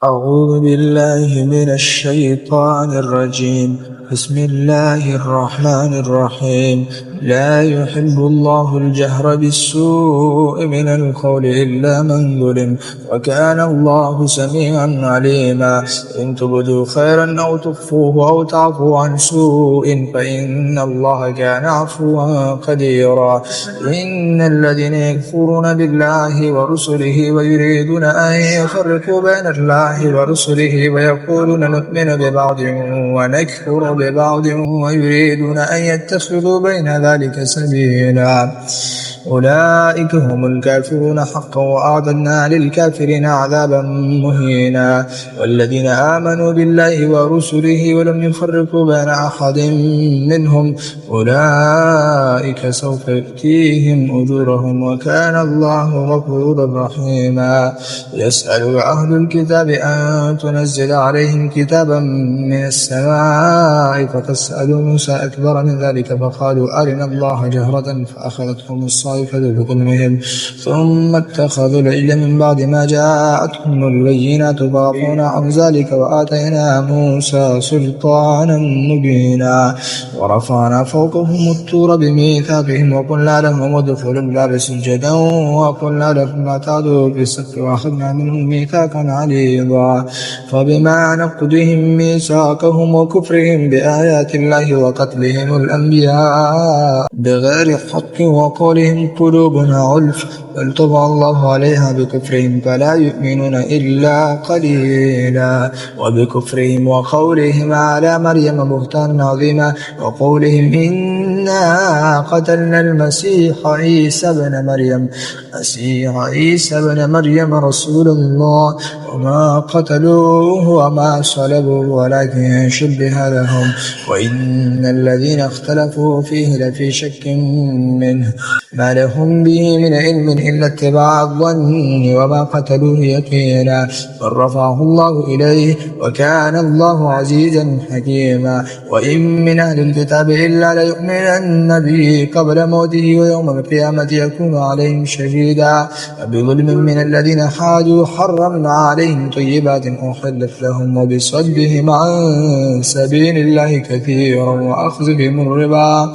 أعوذ بالله من الشيطان الرجيم. بسم الله الرحمن الرحيم. لا يحب الله الجهر بالسوء من القول إلا من ظلم، وكان الله سميعا عليما. إن تبدوا خيرا أو تخفوه أو تعفوا عن سوء فإن الله كان عفوا قديرا. إن الذين يكفرون بالله ورسله ويريدون أن يفرقوا بين الله ورسله ويقولون نؤمن ببعض ونكفر ببعض ويريدون أن يتخذوا بين ذلك سبيلا، أولئك هم الكافرون حقا وأعتدنا للكافرين عذابا مهينا. والذين آمنوا بالله ورسله ولم يفرقوا بين أحد منهم أولئك سوف يؤتيهم أجورهم وكان الله غفورا رحيما. يسأل أهل الكتاب أن تنزل عليهم كتابا من السماء فتسألوا موسى أكبر من ذلك فقالوا أرنا الله جهرة فأخذتهم الصائفة بظلمهم ثم اتخذوا العجل من بعد ما جاءتهم البينات فعفونا عن ذلك وآتينا موسى سلطانا مبينا. ورفعنا فوقهم الطور بميثاقهم وقلنا لهم ادخلوا الباب سجدا وقلنا لهم لا تعدوا في السبت وأخذنا منهم ميثاقا غليظا. فبما نقضهم ميثاقهم وكفرهم بآيات الله وقتلهم الأنبياء بغير حق وقولهم قلوبنا غلف بل طبع الله عليها بكفرهم فلا يؤمنون إلا قليلا. وبكفرهم وقولهم على مريم بهتانا عظيما وقولهم إنا قتلنا المسيح عيسى بن مريم رسول الله وما قتلوه وما صلبوه ولكن شبه لهم وإن الذين اختلفوا فيه لفي شك منه ما لهم به من علم إلا اتباع الظن وما قتلوه يقينا بل رفعه الله إليه وكان الله عزيزا حكيما. وإن من أهل الكتاب إلا ليؤمنن به قبل موته ويوم القيامة يكون عليهم شهيدا. بظلم من الذين حادوا حرمنا عليهم طيبات أحلت لهم وبصدهم عن سبيل الله كثيرا وأخذهم الربا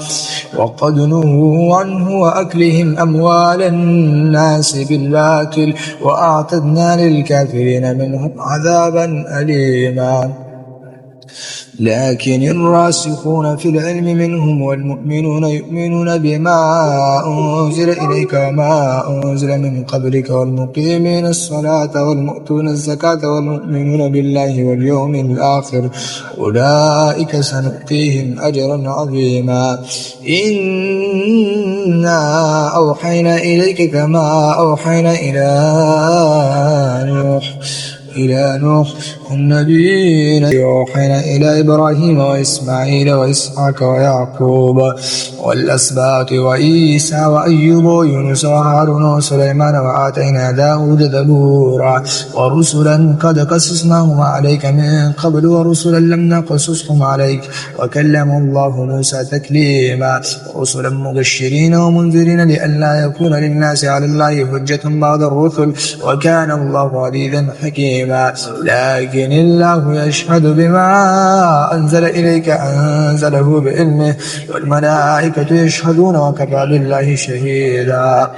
وقد نهوا عنه وأكلهم أموال الناس بالباطل وأعتدنا للكافرين منهم عذابا أليما. لكن الراسخون في العلم منهم والمؤمنون يؤمنون بما أنزل إليك وما أنزل من قبلك والمقيمين الصلاة والمؤتون الزكاة والمؤمنون بالله واليوم الآخر أولئك سنؤتيهم أجرا عظيما. إنا أوحينا إليك كما أوحينا إلى نوح والنبيين وأوحينا إلى إبراهيم وإسماعيل وإسحاق ويعقوب والأسباط وعيسى وأيوب ويونس وهارون وسليمان وآتينا داود زبورا ورسلا قد قصصناهم عليك من قبل ورسلا لم نقصصهم عليك وكلم الله موسى تكليما. ورسلا مبشرين ومنذرين لئلا يكون للناس على الله حجة بعد الرسل وكان الله عزيزا حكيما. لكن الله يشهد بما أنزل إليك أنزله بعلمه والملائكة يشهدون وكفى بالله شهيدا.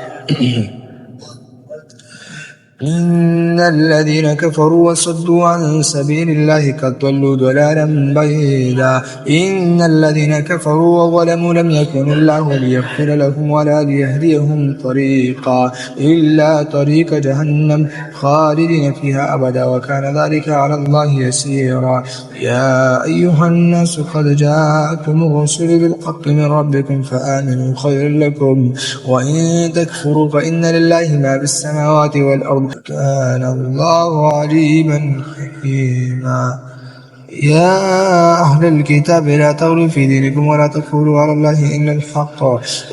إن الذين كفروا وصدوا عن سبيل الله قد ضلوا ضلالا بعيدا. إن الذين كفروا وظلموا لم يكن الله ليغفر لهم ولا ليهديهم طريقا إلا طريق جهنم خالدين فيها أبدا وكان ذلك على الله يسيرا. يا أيها الناس قد جاءكم الرسل بالحق من ربكم فآمنوا خيرا لكم وإن تكفروا فإن لله ما في السماوات والأرض كان الله عليما حكيما. يا أهل الكتاب لا تغلوا في دينكم ولا تقولوا على الله إلا الحق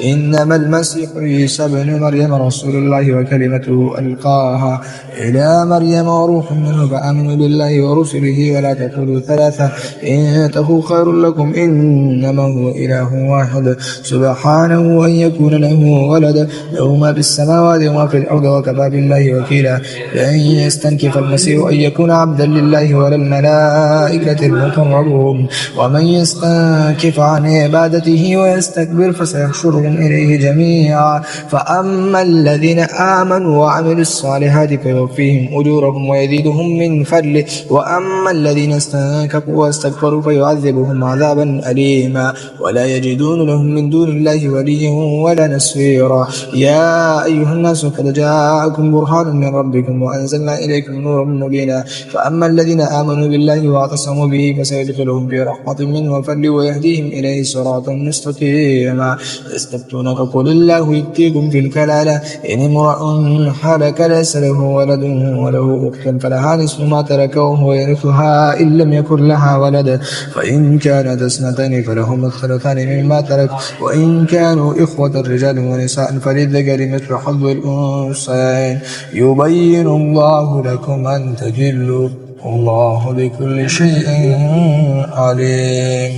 إنما المسيح عيسى بن مريم رسول الله وكلمته ألقاها إلى مريم وروح منه فآمنوا بالله ورسله ولا تقولوا ثلاثة انتهوا خير لكم إنما هو إله واحد سبحانه أن يكون له ولد له ما في السماوات وما في الأرض وكفى بالله وكيلا لن يستنكف المسيح أن يكون عبدا لله ولا الملائكة المقربون ومن يستنكف عن عبادته ويستكبر فسيحشرهم إليه جميعا فأما الذين آمنوا وعملوا الصالحات فيوفيهم أجورهم ويزيدهم من فضله وأما الذين استنكفوا واستكبروا فيعذبهم عذابا أليما ولا يجدون لهم من دون الله وليا ولا نصيرا يا أيها الناس قد جاءكم برهان من ربكم وأنزلنا إليكم نورا مبينا فأما الذين آمنوا بالله واعتصموا به فسيدخلهم في رحمة منه وفضل ويهديهم إليه صراطا مستقيما يستفتونك قل الله يفتيكم في الكلالة إن امرأ هلك ليس له ولد وله أخت فلها نصف ما ترك وهو يرثها إن لم يكن لها ولد فإن كانت اثنتين فلهما الثلثان مما ترك وإن كانوا إخوة رجال ونساء فللذكر مثل حظ الأنثيين يبين الله لكم أن تضلوا والله بكل شيء عليم.